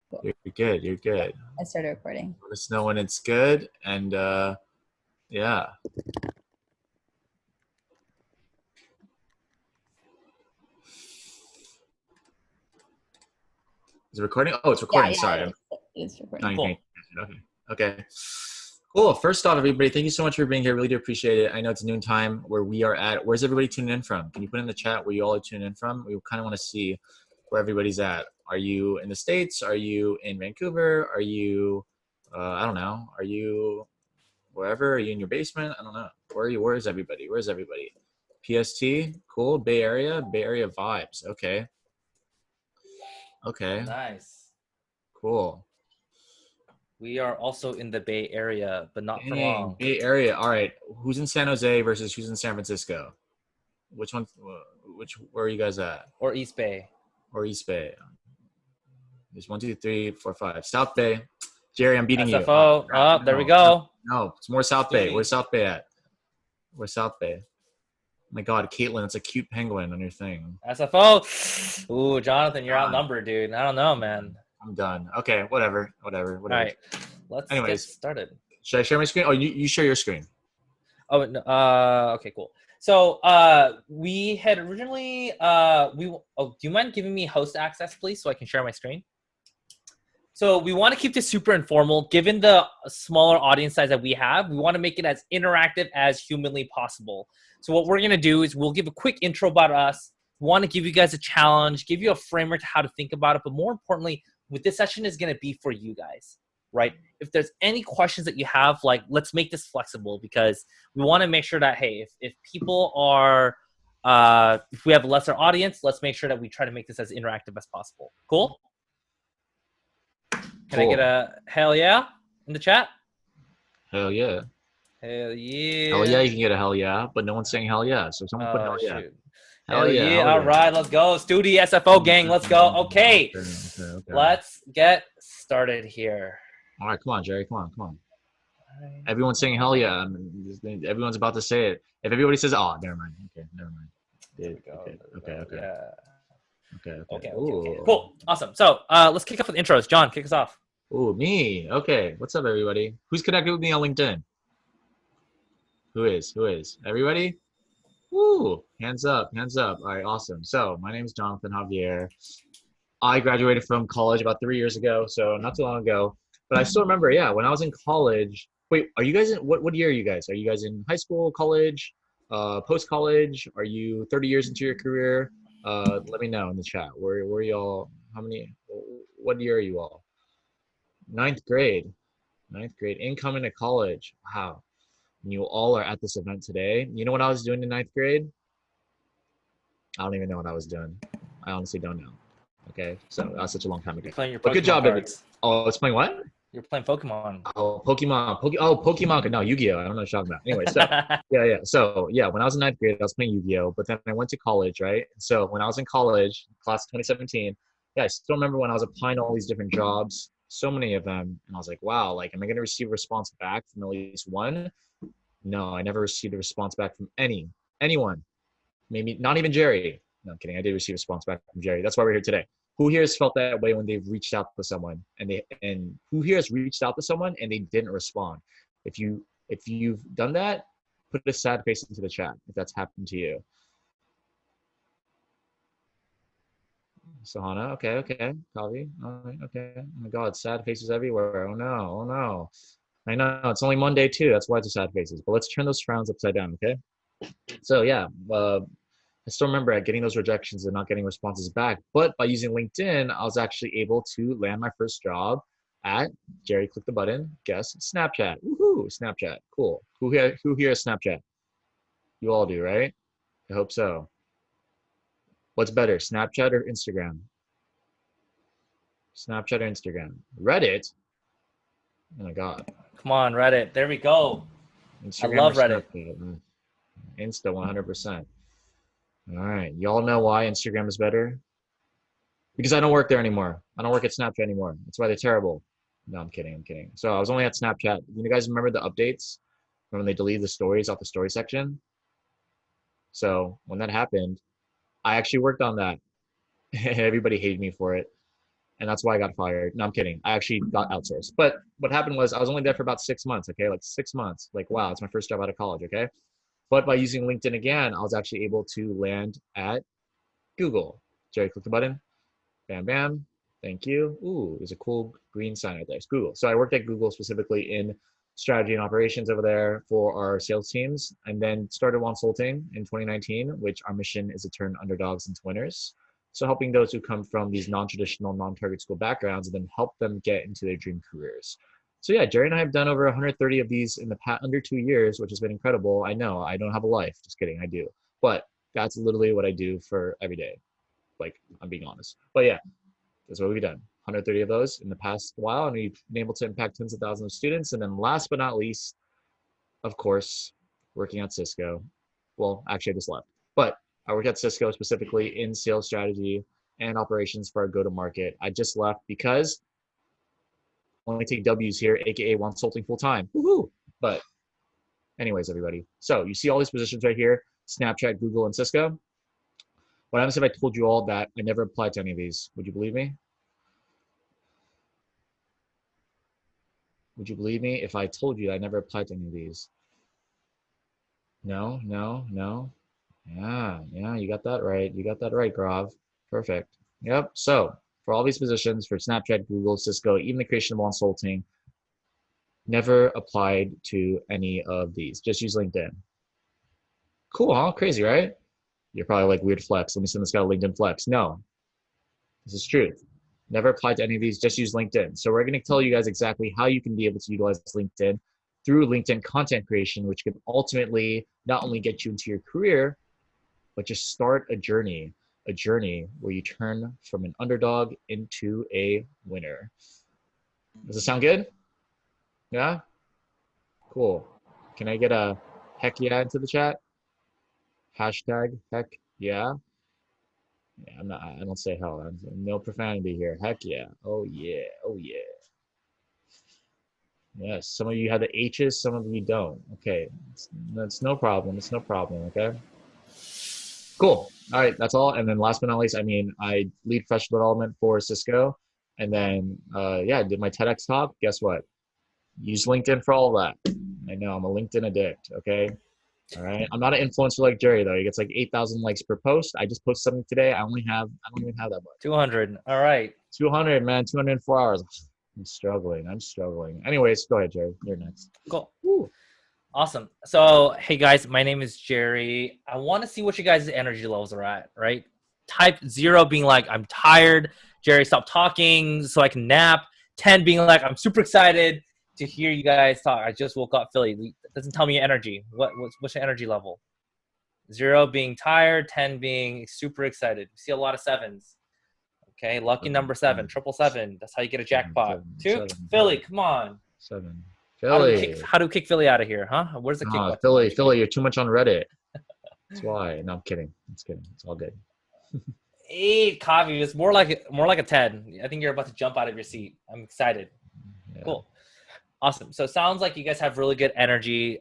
Cool. You're good. You're good. I started recording. Let us know when it's good. And yeah. Is it recording? Oh, it's recording. Sorry. It's recording. No, you Cool. can't. Okay. Cool. First off, everybody, thank you so much for being here. Really do appreciate it. I know it's noon time where we are at. Where's everybody tuning in from? Can you put in the chat where you all are tuning in from? We kind of want to see where everybody's at. Are you in the States? Are you in Vancouver? Are you, I don't know. Are you wherever? Are you in your basement? I don't know. Where are you? Where is everybody? Where's everybody? PST? Cool. Bay Area vibes. Okay. Nice. Cool. We are also in the Bay Area, but not for long. Bay Area. All right. Who's in San Jose versus who's in San Francisco? Which one? Where are you guys at? Or East Bay. Or East Bay. There's 1, 2, 3, 4, 5. South Bay. Jerry, I'm beating you. SFO. Oh, there we go. No, it's more South Bay. Where's South Bay at? Where's South Bay? Oh my God, Kaitlyn, it's a cute penguin on your thing. SFO. Ooh, Jonathan, you're outnumbered, dude. I don't know, man. I'm done. Okay, whatever. All right, let's get started. Should I share my screen? Oh, you share your screen. Oh, no, okay, cool. So we had originally do you mind giving me host access, please, so I can share my screen? So we want to keep this super informal. Given the smaller audience size that we have, we want to make it as interactive as humanly possible. So what we're going to do is we'll give a quick intro about us. We want to give you guys a challenge, give you a framework to how to think about it. But more importantly, what this session is going to be for you guys, right? If there's any questions that you have, like, let's make this flexible because we want to make sure that, hey, if people are, if we have a lesser audience, let's make sure that we try to make this as interactive as possible. Cool? Can I get a hell yeah in the chat? Hell yeah. Hell yeah. Hell yeah, you can get a hell yeah, but no one's saying hell yeah. So someone put hell yeah. Shoot. Hell yeah. All right, let's go. Studi SFO gang, let's go. Okay. Let's get started here. All right, come on, Jerry. Come on. Everyone's saying hell yeah. Everyone's about to say it. If everybody says, oh, never mind. Okay, never mind. There we go. Okay. Yeah. Okay. Cool. Awesome. So let's kick off with intros. John, kick us off. Ooh, me. Okay. What's up, everybody? Who's connected with me on LinkedIn? Who is? Everybody? Woo! Hands up. All right, awesome. So my name is Jonathan Javier. I graduated from college about 3 years ago, so not too long ago. But I still remember, when I was in college. Wait, are you guys in what year are you guys? Are you guys in high school, college, post-college? Are you 30 years into your career? Let me know in the chat. Where y'all? What year are you all? Ninth grade. Incoming to college. Wow. And you all are at this event today. You know what I was doing in ninth grade? I don't even know what I was doing. I honestly don't know. Okay, so that was such a long time ago. You're playing your Pokemon. Good job, baby. Oh, it's playing what? You're playing Pokemon. Oh, Pokemon. Pokemon. No, Yu-Gi-Oh. I don't know what you're talking about. Anyway, so yeah. So when I was in ninth grade, I was playing Yu-Gi-Oh. But then I went to college, right? So when I was in college, class of 2017, I still remember when I was applying to all these different jobs, so many of them, and I was like, wow, like, am I going to receive a response back from at least one? No, I never received a response back from anyone. Maybe not even Jerry. No, I'm kidding. I did receive a response back from Jerry. That's why we're here today. Who here has felt that way when they've reached out to someone and who here has reached out to someone and they didn't respond? If you've done that, put a sad face into the chat if that's happened to you. Sahana, okay. Kavi, all right, okay. Oh my God, sad faces everywhere. Oh no. I know, it's only Monday too. That's why it's a sad faces. But let's turn those frowns upside down, okay? So I still remember getting those rejections and not getting responses back. But by using LinkedIn, I was actually able to land my first job at, Jerry, click the button, guess, Snapchat. Woohoo, Snapchat, cool. Who here has Snapchat? You all do, right? I hope so. What's better, Snapchat or Instagram? Snapchat or Instagram? Reddit? Oh my God. Come on, Reddit. There we go. Instagram, I love Reddit. Insta 100%. All right. Y'all know why Instagram is better? Because I don't work there anymore. I don't work at Snapchat anymore. That's why they're terrible. No, I'm kidding. So I was only at Snapchat. You guys remember the updates? When they deleted the stories off the story section? So when that happened, I actually worked on that. Everybody hated me for it. and that's why I got fired. No, I'm kidding. I actually got outsourced. But what happened was I was only there for about 6 months. Okay, like 6 months. Like wow, it's my first job out of college. Okay, but by using LinkedIn again, I was actually able to land at Google. Jerry, click the button. Bam, bam. Thank you. Ooh, there's a cool green sign right there. It's Google. So I worked at Google specifically in strategy and operations over there for our sales teams, and then started Wonsulting in 2019, which our mission is to turn underdogs into winners. So helping those who come from these non-traditional, non-target school backgrounds and then help them get into their dream careers. So yeah, Jerry and I have done over 130 of these in the past under 2 years, which has been incredible. I know I don't have a life. Just kidding, I do. But that's literally what I do for every day. Like I'm being honest. But yeah, that's what we've done. 130 of those in the past while, and we've been able to impact tens of thousands of students. And then last but not least, of course, working at Cisco. Well, actually, I just left, but I work at Cisco specifically in sales strategy and operations for our go-to-market. I just left because I only take W's here, aka Wonsulting full time. Woohoo! But anyways, everybody. So you see all these positions right here: Snapchat, Google, and Cisco. What happens if I told you all that I never applied to any of these? Would you believe me? Would you believe me if I told you I never applied to any of these? No, no, no. Yeah, you got that right. You got that right, Grav. Perfect. Yep. So for all these positions, for Snapchat, Google, Cisco, even the creation of Wonsulting, never applied to any of these. Just use LinkedIn. Cool, huh? Crazy, right? You're probably like, weird flex. Let me send this guy a LinkedIn flex. No, this is truth. Never applied to any of these, just use LinkedIn. So we're going to tell you guys exactly how you can be able to utilize LinkedIn through LinkedIn content creation, which can ultimately not only get you into your career, but just start a journey where you turn from an underdog into a winner. Does it sound good? Yeah? Cool. Can I get a heck yeah into the chat? Hashtag heck yeah. Yeah, I don't say hell. No profanity here. Heck yeah. Oh yeah. Oh yeah. Yes. Some of you have the H's, some of you don't. Okay. That's no problem. It's no problem. Okay. Cool. All right. That's all. And then last but not least, I mean, I lead professional development for Cisco. And then, yeah, I did my TEDx talk. Guess what? Use LinkedIn for all of that. I know I'm a LinkedIn addict. Okay. All right. I'm not an influencer like Jerry though. He gets like 8,000 likes per post. I just posted something today. I don't even have that much. 200. All right. 200, man. 204 hours. I'm struggling. Anyways, go ahead, Jerry. You're next. Cool. Woo. Awesome. So, hey guys, my name is Jerry. I want to see what you guys' energy levels are at, right? Type 0 being like, I'm tired. Jerry, stop talking so I can nap. 10 being like, I'm super excited to hear you guys talk. I just woke up, Philly. It doesn't tell me your energy. What's your energy level? 0 being tired, 10 being super excited. We see a lot of 7s. Okay, lucky number 7, 777. That's how you get a jackpot. 2, Philly, come on. 7. How Philly. do we kick Philly out of here, huh? Where's the kick button? Philly, you're too much on Reddit. That's why. No, I'm kidding. It's kidding. It's all good. 8, Kavi. It's more like a 10. I think you're about to jump out of your seat. I'm excited. Yeah. Cool. Awesome. So it sounds like you guys have really good energy.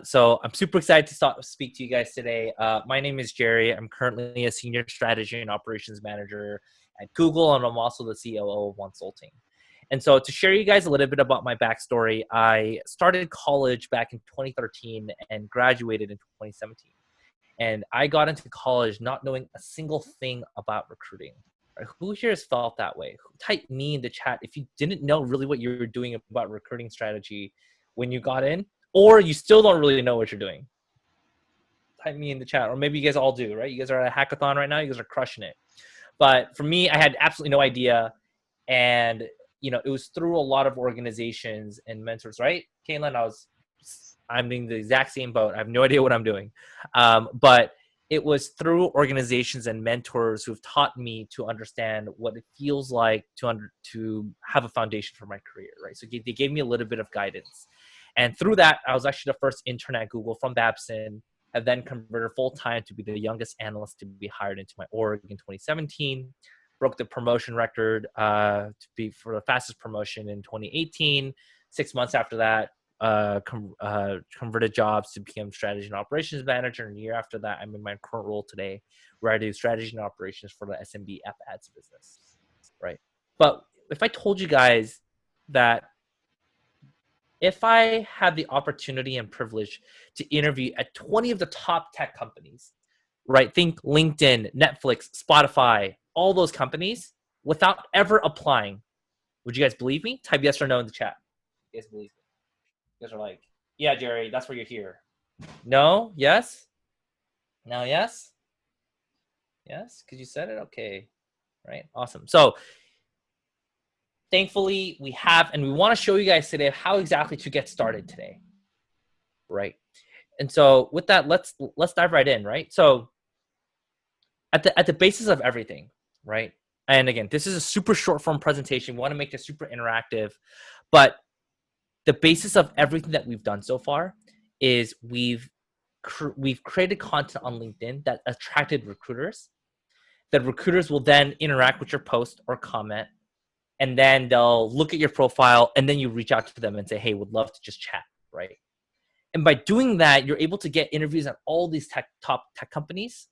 So I'm super excited to speak to you guys today. My name is Jerry. I'm currently a senior strategy and operations manager at Google, and I'm also the COO of Wonsulting. And so to share you guys a little bit about my backstory, I started college back in 2013 and graduated in 2017. And I got into college not knowing a single thing about recruiting. Right? Who here has felt that way? Type me in the chat if you didn't know really what you were doing about recruiting strategy when you got in, or you still don't really know what you're doing. Type me in the chat, or maybe you guys all do, right? You guys are at a hackathon right now. You guys are crushing it. But for me, I had absolutely no idea. And, you know, it was through a lot of organizations and mentors, right? Kaitlyn, I'm in the exact same boat. I have no idea what I'm doing. But it was through organizations and mentors who've taught me to understand what it feels like to have a foundation for my career, right? So they gave me a little bit of guidance. And through that, I was actually the first intern at Google from Babson, and then converted full-time to be the youngest analyst to be hired into my org in 2017. Broke the promotion record to be for the fastest promotion in 2018. 6 months after that, converted jobs to become strategy and operations manager. And a year after that, I'm in my current role today, where I do strategy and operations for the SMB app ads business, right? But if I told you guys that if I had the opportunity and privilege to interview at 20 of the top tech companies, right? Think LinkedIn, Netflix, Spotify, all those companies without ever applying. Would you guys believe me? Type yes or no in the chat. You guys believe me? You guys are like, yeah, Jerry, that's where you're here. No? Yes? Now, yes? Yes? Because you said it? Okay. Right? Awesome. So thankfully we have, and we want to show you guys today how exactly to get started today. Right? And so with that, let's dive right in, right? So at the basis of everything, right? And again, this is a super short form presentation. We want to make this super interactive, but the basis of everything that we've done so far is we've created content on LinkedIn that attracted recruiters. That recruiters will then interact with your post or comment, and then they'll look at your profile, and then you reach out to them and say, "Hey, would love to just chat," right? And by doing that, you're able to get interviews at all these top tech companies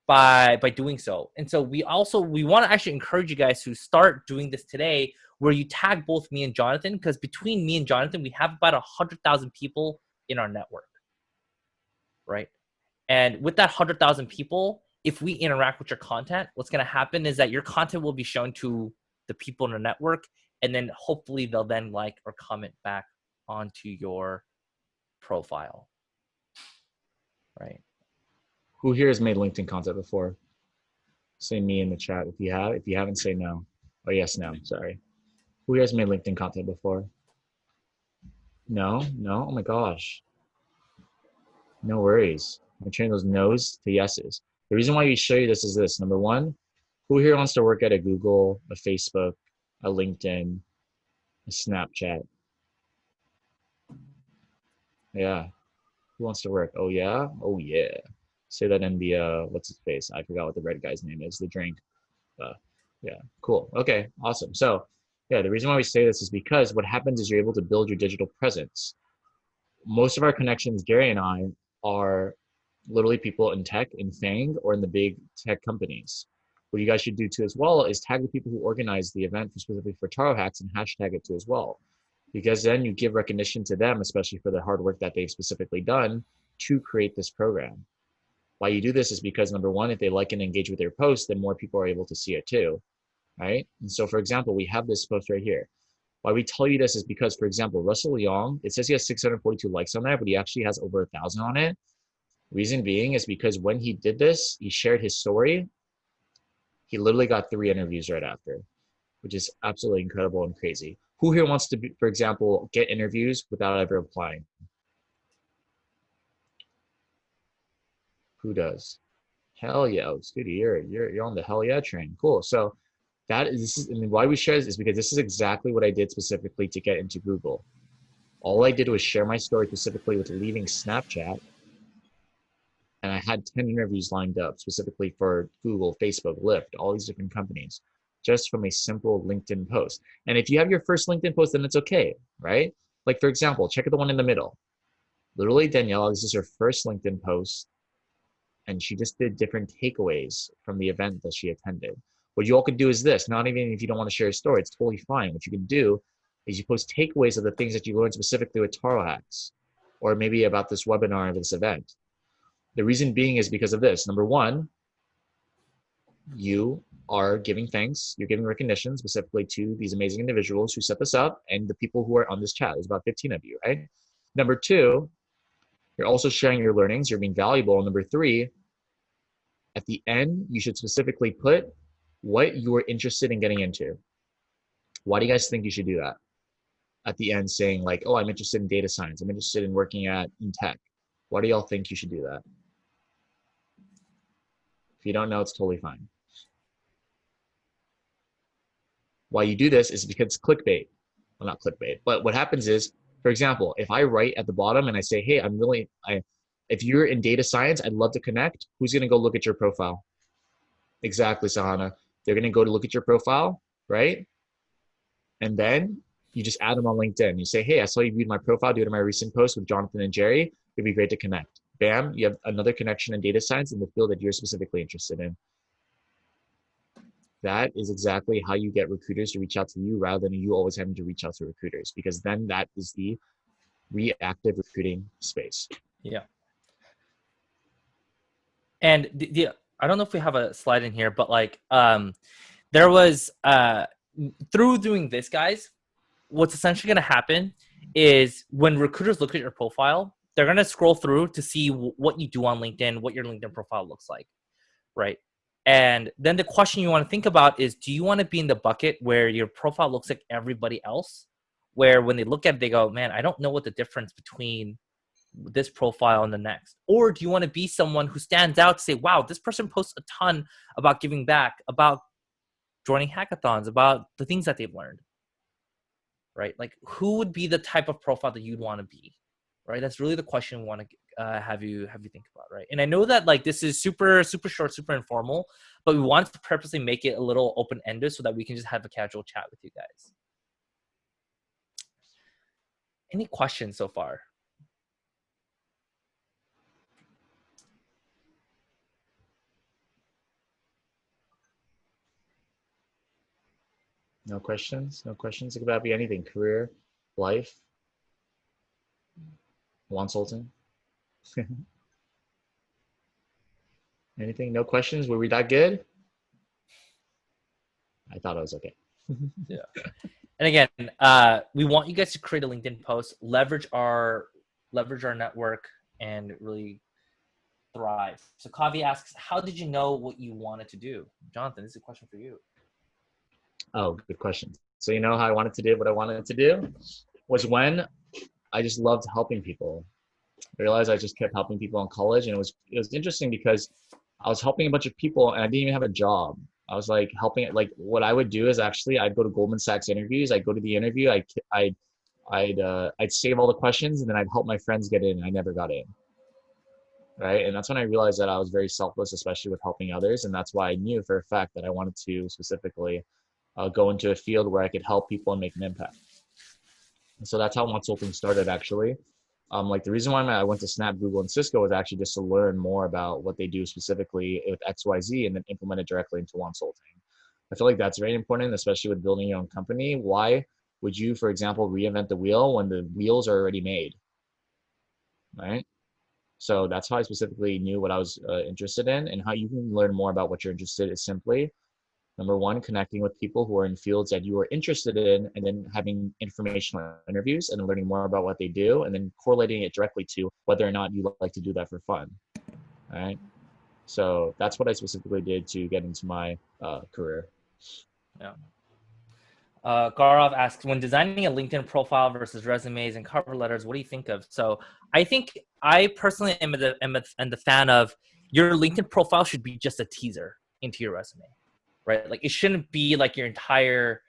by doing so. And so we want to actually encourage you guys to start doing this today, where you tag both me and Jonathan, because between me and Jonathan, we have about 100,000 people in our network, right? And with that 100,000 people, if we interact with your content, what's going to happen is that your content will be shown to the people in the network, and then hopefully they'll then like or comment back onto your profile, right? Who here has made LinkedIn content before? Say me in the chat if you have. If you haven't, say no. Oh, yes, no. Sorry. Who here has made LinkedIn content before? No? No? Oh my gosh. No worries. I'm turning those no's to yeses. The reason why we show you this is this. Number one, who here wants to work at a Google, a Facebook, a LinkedIn, a Snapchat? Yeah. Who wants to work? Oh, yeah? Oh, yeah. Say that in the, what's his face? I forgot what the red guy's name is. The drink. Yeah, cool. Okay, awesome. So, yeah, the reason why we say this is because what happens is you're able to build your digital presence. Most of our connections, Gary and I, are literally people in tech, in FANG, or in the big tech companies. What you guys should do too as well is tag the people who organize the event specifically for TaroHacks and hashtag it too as well. Because then you give recognition to them, especially for the hard work that they've specifically done to create this program. Why you do this is because number one, if they like and engage with your post, then more people are able to see it too, right? And so for example, we have this post right here. Why we tell you this is because, for example, Russell Young, it says he has 642 likes on that, but he actually has over 1,000 on it. Reason being is because when he did this, he shared his story. He literally got 3 interviews right after, which is absolutely incredible and crazy. Who here wants to, be, for example, get interviews without ever applying? Who does? Hell yeah, oh, Scooty, you're on the hell yeah train. Cool. So and why we share this is because this is exactly what I did specifically to get into Google. All I did was share my story specifically with leaving Snapchat, and I had 10 interviews lined up specifically for Google, Facebook, Lyft, all these different companies, just from a simple LinkedIn post. And if you have your first LinkedIn post, then it's okay, right? Like for example, check out the one in the middle. Literally, Danielle, this is her first LinkedIn post, and she just did different takeaways from the event that she attended. What you all could do is this, not even if you don't want to share a story, it's totally fine. What you can do is you post takeaways of the things that you learned specifically with TaroHacks, or maybe about this webinar or this event. The reason being is because of this. Number one, you are giving thanks, you're giving recognition specifically to these amazing individuals who set this up and the people who are on this chat. There's about 15 of you, right? Number two, you're also sharing your learnings, you're being valuable. Number three, at the end, you should specifically put what you are interested in getting into. Why do you guys think you should do that? At the end, saying like, oh, I'm interested in data science. I'm interested in working in tech. Why do y'all think you should do that? If you don't know, it's totally fine. Why you do this is because it's clickbait. Well, not clickbait, but what happens is, for example, if I write at the bottom and I say, hey, if you're in data science, I'd love to connect. Who's going to go look at your profile? Exactly, Sahana. They're going to go to look at your profile, right? And then you just add them on LinkedIn. You say, hey, I saw you viewed my profile due to my recent post with Jonathan and Jerry. It'd be great to connect. Bam, you have another connection in data science in the field that you're specifically interested in. that is exactly how you get recruiters to reach out to you rather than you always having to reach out to recruiters, because then that is the reactive recruiting space. Yeah. And I don't know if we have a slide in here, but like there was through doing this, guys, what's essentially going to happen is when recruiters look at your profile, they're going to scroll through to see what you do on LinkedIn, what your LinkedIn profile looks like, right? And then the question you want to think about is, do you want to be in the bucket where your profile looks like everybody else, where when they look at it, they go, man, I don't know what the difference between this profile and the next? Or do you want to be someone who stands out to say, wow, this person posts a ton about giving back, about joining hackathons, about the things that they've learned, right? Like, who would be the type of profile that you'd want to be, right? That's really the question we want to have you think about, right? And I know that like this is super short, super informal, but we want to purposely make it a little open-ended so that we can just have a casual chat with you guys. Any questions so far? No questions? No questions? It could about be anything. Career, life, Wonsulting. Anything? No questions? Were we that good? I thought I was okay. Yeah. And again, we want you guys to create a LinkedIn post, leverage our network, and really thrive. So Kavi asks, how did you know what you wanted to do? Jonathan, this is a question for you. Oh, good question. So you know how I wanted to do what I wanted to do was when I just loved helping people. I realized I just kept helping people in college, and it was interesting because I was helping a bunch of people and I didn't even have a job. I was like helping. Like what I would do is actually I'd go to Goldman Sachs interviews. I'd go to the interview. I'd save all the questions and then I'd help my friends get in. I never got in. Right, and that's when I realized that I was very selfless, especially with helping others, and that's why I knew for a fact that I wanted to specifically go into a field where I could help people and make an impact. And so that's how Wonsulting started, actually. Like the reason why I went to Snap, Google, and Cisco was actually just to learn more about what they do specifically with XYZ and then implement it directly into Wonsulting. I feel like that's very important, especially with building your own company. Why would you, for example, reinvent the wheel when the wheels are already made, right? So that's how I specifically knew what I was interested in, and how you can learn more about what you're interested in is simply, number one, connecting with people who are in fields that you are interested in, and then having informational interviews and learning more about what they do, and then correlating it directly to whether or not you like to do that for fun. All right. So that's what I specifically did to get into my career. Yeah. Gaurav asks, when designing a LinkedIn profile versus resumes and cover letters, what do you think of? So I think I personally am the fan of your LinkedIn profile should be just a teaser into your resume, right? Like it shouldn't be like your entire,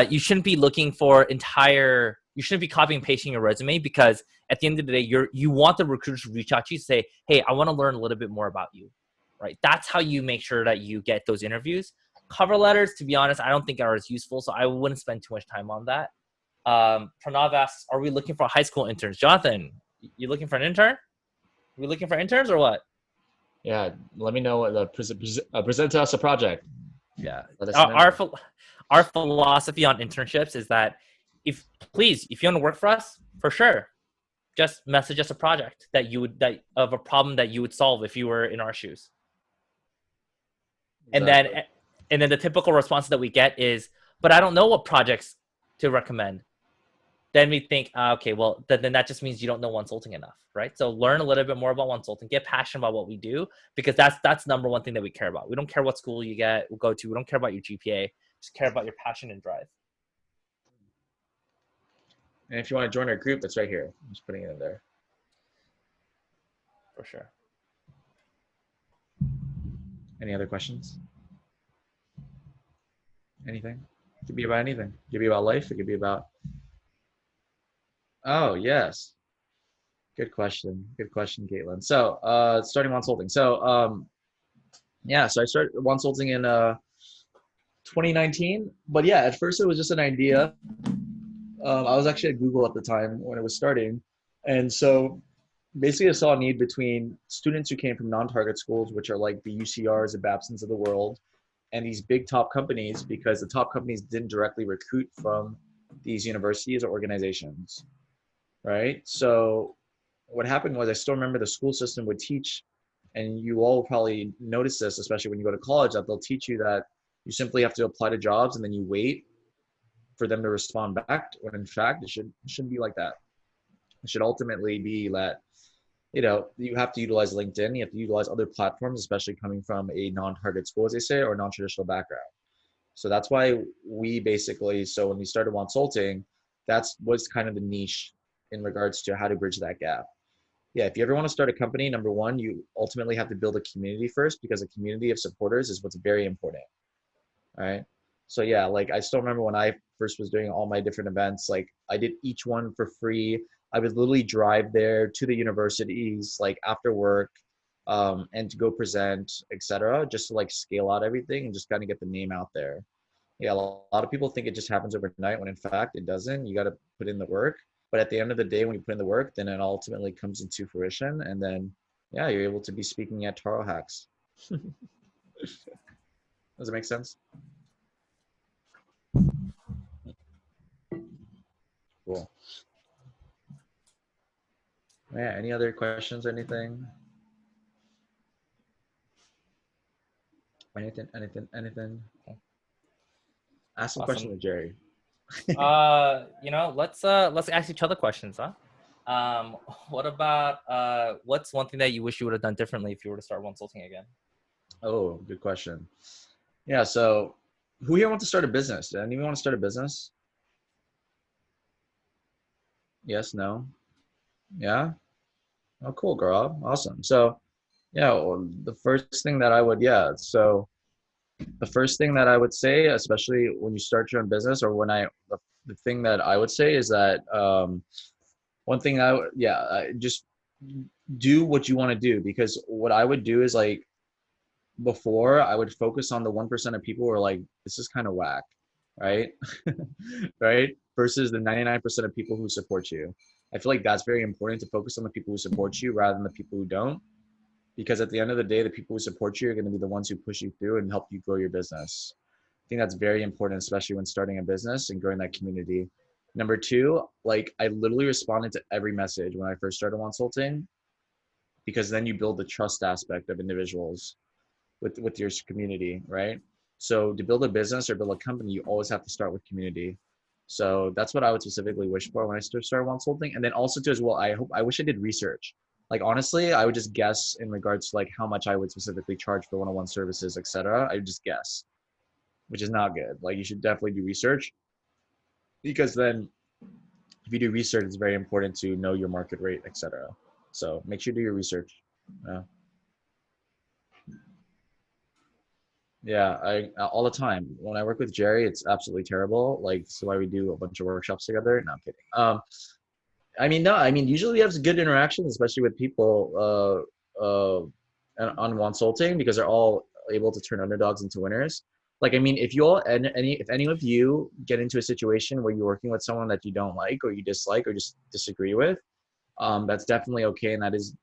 you shouldn't be looking for entire, you shouldn't be copying and pasting your resume, because at the end of the day, you want the recruiters to reach out to you and say, hey, I want to learn a little bit more about you, right? That's how you make sure that you get those interviews. Cover letters, to be honest, I don't think are as useful, so I wouldn't spend too much time on that. Pranav asks, are we looking for high school interns? Jonathan, you looking for an intern? Are we looking for interns or what? Yeah, let me know what the present to us a project. Yeah, Let us know. our philosophy on internships is that if you want to work for us, for sure, just message us a project that of a problem that you would solve if you were in our shoes. Exactly. And then the typical response that we get is, but I don't know what projects to recommend. Then we think, okay, well, then that just means you don't know Wonsulting enough, right? So learn a little bit more about Wonsulting, get passionate about what we do, because that's number one thing that we care about. We don't care what school you go to. We don't care about your GPA. Just care about your passion and drive. And if you want to join our group, that's right here. I'm just putting it in there. For sure. Any other questions? Anything? It could be about anything. It could be about life. It could be about. Oh, yes. Good question. Good question, Kaitlyn. So, starting Wonsulting. So, yeah, so I started Wonsulting in 2019. But yeah, at first it was just an idea. I was actually at Google at the time when it was starting. And so basically I saw a need between students who came from non-target schools, which are like the UCRs, the Babsons of the world, and these big top companies, because the top companies didn't directly recruit from these universities or organizations, right? So what happened was, I still remember the school system would teach, and you all probably notice this, especially when you go to college, that they'll teach you that you simply have to apply to jobs and then you wait for them to respond back, when in fact it shouldn't be like that. It should ultimately be that, you have to utilize LinkedIn, you have to utilize other platforms, especially coming from a non-target school, as they say, or non-traditional background. So that's why we basically, so when we started Wonsulting, that's what's kind of the niche in regards to how to bridge that gap. Yeah, if you ever want to start a company, number one, you ultimately have to build a community first, because a community of supporters is what's very important. All right. So yeah, like I still remember when I first was doing all my different events, like I did each one for free. I would literally drive there to the universities like after work, and to go present, etc., just to like scale out everything and just kind of get the name out there. Yeah, a lot of people think it just happens overnight, when in fact it doesn't. You got to put in the work. But at the end of the day, when you put in the work, then it ultimately comes into fruition. And then, yeah, you're able to be speaking at TaroHacks. Does it make sense? Cool. Yeah, any other questions or anything? Anything? Ask some question Awesome. with Jerry. Let's ask each other questions, huh? What about what's one thing that you wish you would have done differently if you were to start Wonsulting again? Oh, good question. Yeah, so who here wants to start a business? Does anyone want to start a business? Yes, no? Yeah? Oh, cool, girl. Awesome. So, yeah, well, the first thing that I would, yeah, so the first thing that I would say, especially when you start your own business, or the thing that I would say is that, one thing just do what you want to do, because what I would do is like, before I would focus on the 1% of people who are like, this is kind of whack, right? Right? Versus the 99% of people who support you. I feel like that's very important, to focus on the people who support you rather than the people who don't. Because at the end of the day, the people who support you are going to be the ones who push you through and help you grow your business. I think that's very important, especially when starting a business and growing that community. Number two, like I literally responded to every message when I first started Consulting, because then you build the trust aspect of individuals with your community, right? So to build a business or build a company, you always have to start with community. So that's what I would specifically wish for when I started Wonsulting. And then also too as well, I wish I did research. Like honestly, I would just guess in regards to like how much I would specifically charge for one-on-one services, etc. I would just guess, which is not good. Like you should definitely do research, because then if you do research, it's very important to know your market rate, etc. So make sure you do your research. Yeah. Yeah, I all the time. When I work with Jerry, it's absolutely terrible. Like, so why we do a bunch of workshops together. No, I'm kidding. I mean, no, I mean, usually we have good interactions, especially with people on Consulting, because they're all able to turn underdogs into winners. Like, I mean, if you all if any of you get into a situation where you're working with someone that you don't like or you dislike or just disagree with, that's definitely okay, and that is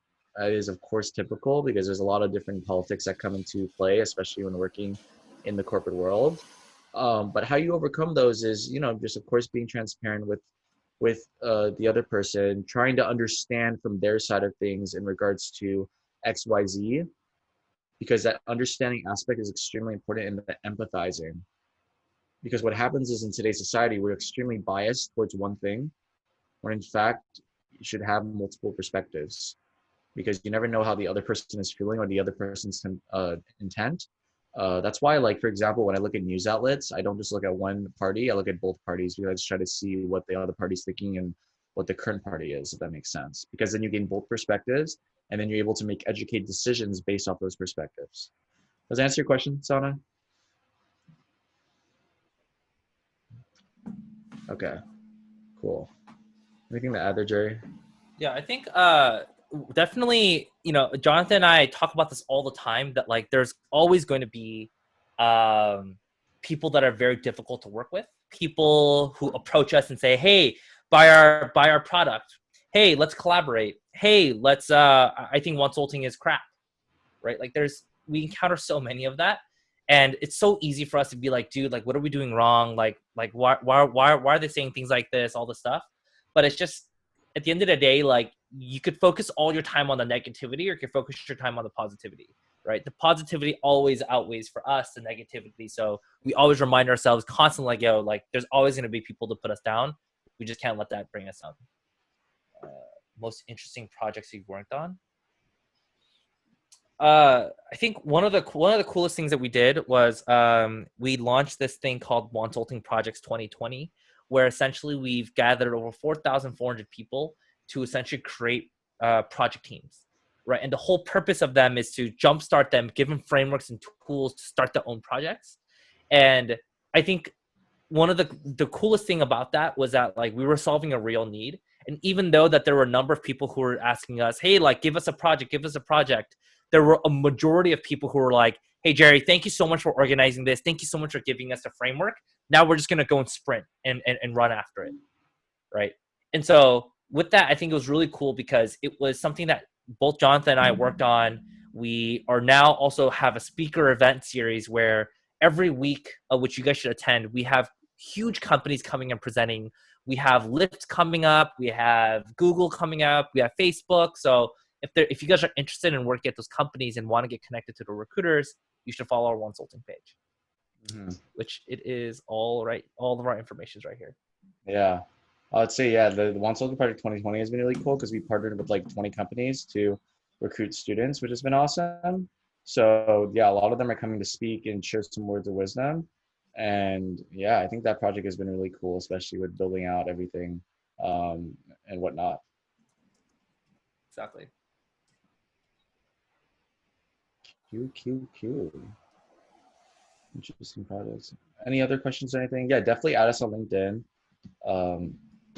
of course typical, because there's a lot of different politics that come into play, especially when working in the corporate world. But how you overcome those is, just of course being transparent with the other person, trying to understand from their side of things in regards to XYZ, because that understanding aspect is extremely important in the empathizing. Because what happens is, in today's society, we're extremely biased towards one thing, when in fact you should have multiple perspectives, because you never know how the other person is feeling or the other person's intent. That's why, like, for example, when I look at news outlets, I don't just look at one party, I look at both parties, because I just try to see what the other party's thinking and what the current party is, if that makes sense. Because then you gain both perspectives, and then you're able to make educated decisions based off those perspectives. Does that answer your question, Sana? Okay, cool. Anything to add there, Jerry? Yeah, I think definitely, Jonathan and I talk about this all the time, that like there's always going to be people that are very difficult to work with, people who approach us and say, hey, buy our product, hey, let's collaborate, hey, I think Wonsulting is crap, right? Like we encounter so many of that. And it's so easy for us to be like, dude, like, what are we doing wrong? Like why are they saying things like this, all this stuff? But it's just, at the end of the day, like, you could focus all your time on the negativity, or you could focus your time on the positivity, right? The positivity always outweighs for us the negativity. So we always remind ourselves constantly, like, yo, like, there's always going to be people to put us down. We just can't let that bring us down. Most interesting projects you've worked on? I think one of the coolest things that we did was we launched this thing called Wonsulting Projects 2020, where essentially we've gathered over 4,400 people to essentially create project teams, right? And the whole purpose of them is to jumpstart them, give them frameworks and tools to start their own projects. And I think one of the coolest thing about that was that, like, we were solving a real need. And even though that there were a number of people who were asking us, hey, like, give us a project, there were a majority of people who were like, hey, Jerry, thank you so much for organizing this. Thank you so much for giving us a framework. Now we're just going to go and sprint and run after it, right? And so with that, I think it was really cool because it was something that both Jonathan and I worked on. We are now also have a speaker event series where every week, which you guys should attend, we have huge companies coming and presenting. We have Lyft coming up. We have Google coming up. We have Facebook. So if you guys are interested in working at those companies and want to get connected to the recruiters, you should follow our Wonsulting page, which it is all right. All of our information is right here. Yeah. I'd say, yeah, the Wonsulting Project 2020 has been really cool because we partnered with like 20 companies to recruit students, which has been awesome. So yeah, a lot of them are coming to speak and share some words of wisdom. And yeah, I think that project has been really cool, especially with building out everything and whatnot. Exactly. Q. Interesting projects. Any other questions or anything? Yeah, definitely add us on LinkedIn.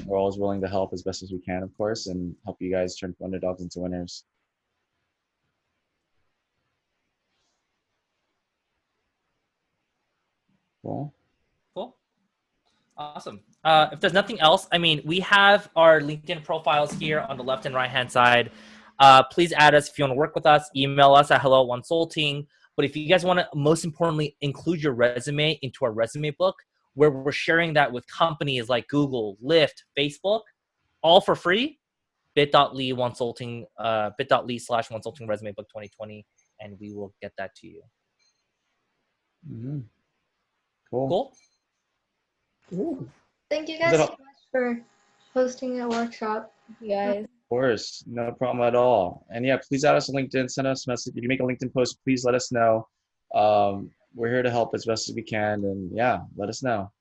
We're always willing to help as best as we can, of course, and help you guys turn underdogs into winners. Cool. Cool. Awesome. If there's nothing else, I mean, we have our LinkedIn profiles here on the left and right hand side. Please add us if you want to work with us. Email us at hello@wonsulting. But if you guys want to, most importantly, include your resume into our resume book, where we're sharing that with companies like Google, Lyft, Facebook, all for free. bit.ly Wonsulting, bit.ly/Wonsulting resume book 2020, and we will get that to you. Cool. Ooh. Thank you guys so much for hosting a workshop, you guys. Of course, no problem at all. And yeah, please add us on LinkedIn, send us a message. If you make a LinkedIn post, please let us know. We're here to help as best as we can. And yeah, let us know.